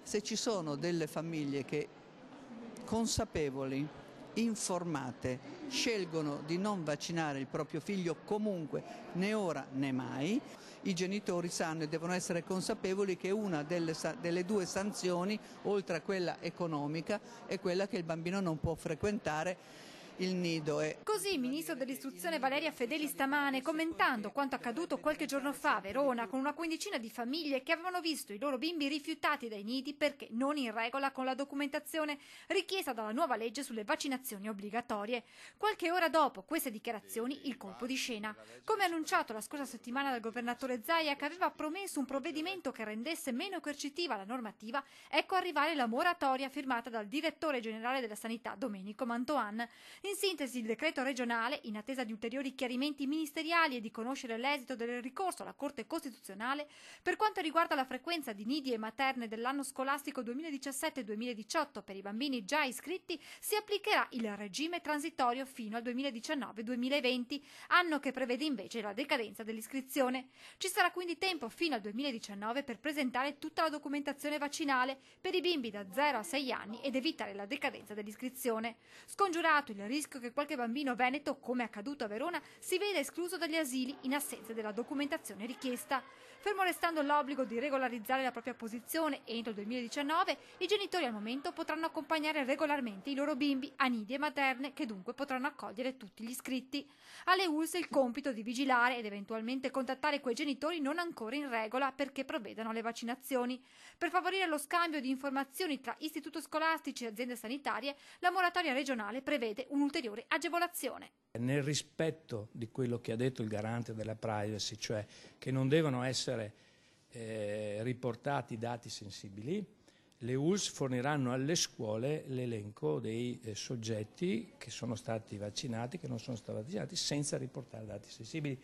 Se ci sono delle famiglie che consapevoli, informate, scelgono di non vaccinare il proprio figlio comunque, né ora né mai, i genitori sanno e devono essere consapevoli che una delle due sanzioni, oltre a quella economica, è quella che il bambino non può frequentare il nido. Così il ministro dell'istruzione Valeria Fedeli stamane, commentando quanto accaduto qualche giorno fa a Verona con una quindicina di famiglie che avevano visto i loro bimbi rifiutati dai nidi perché non in regola con la documentazione richiesta dalla nuova legge sulle vaccinazioni obbligatorie. Qualche ora dopo queste dichiarazioni il colpo di scena. Come annunciato la scorsa settimana dal governatore Zaia, che aveva promesso un provvedimento che rendesse meno coercitiva la normativa, ecco arrivare la moratoria firmata dal direttore generale della sanità Domenico Mantoan. In sintesi, il decreto regionale, in attesa di ulteriori chiarimenti ministeriali e di conoscere l'esito del ricorso alla Corte Costituzionale, per quanto riguarda la frequenza di nidi e materne dell'anno scolastico 2017-2018 per i bambini già iscritti, si applicherà il regime transitorio fino al 2019-2020, anno che prevede invece la decadenza dell'iscrizione. Ci sarà quindi tempo fino al 2019 per presentare tutta la documentazione vaccinale per i bimbi da 0 a 6 anni ed evitare la decadenza dell'iscrizione. Scongiurato il rischio che qualche bambino veneto, come accaduto a Verona, si veda escluso dagli asili in assenza della documentazione richiesta. Fermo restando l'obbligo di regolarizzare la propria posizione entro il 2019, i genitori al momento potranno accompagnare regolarmente i loro bimbi a nidi e materne, che dunque potranno accogliere tutti gli iscritti. Alle ULSS il compito di vigilare ed eventualmente contattare quei genitori non ancora in regola perché provvedano alle vaccinazioni. Per favorire lo scambio di informazioni tra istituti scolastici e aziende sanitarie, la moratoria regionale prevede un'ulteriore agevolazione. Nel rispetto di quello che ha detto il garante della privacy, cioè che non devono essere riportati dati sensibili, le ULSS forniranno alle scuole l'elenco dei soggetti che sono stati vaccinati, che non sono stati vaccinati, senza riportare dati sensibili.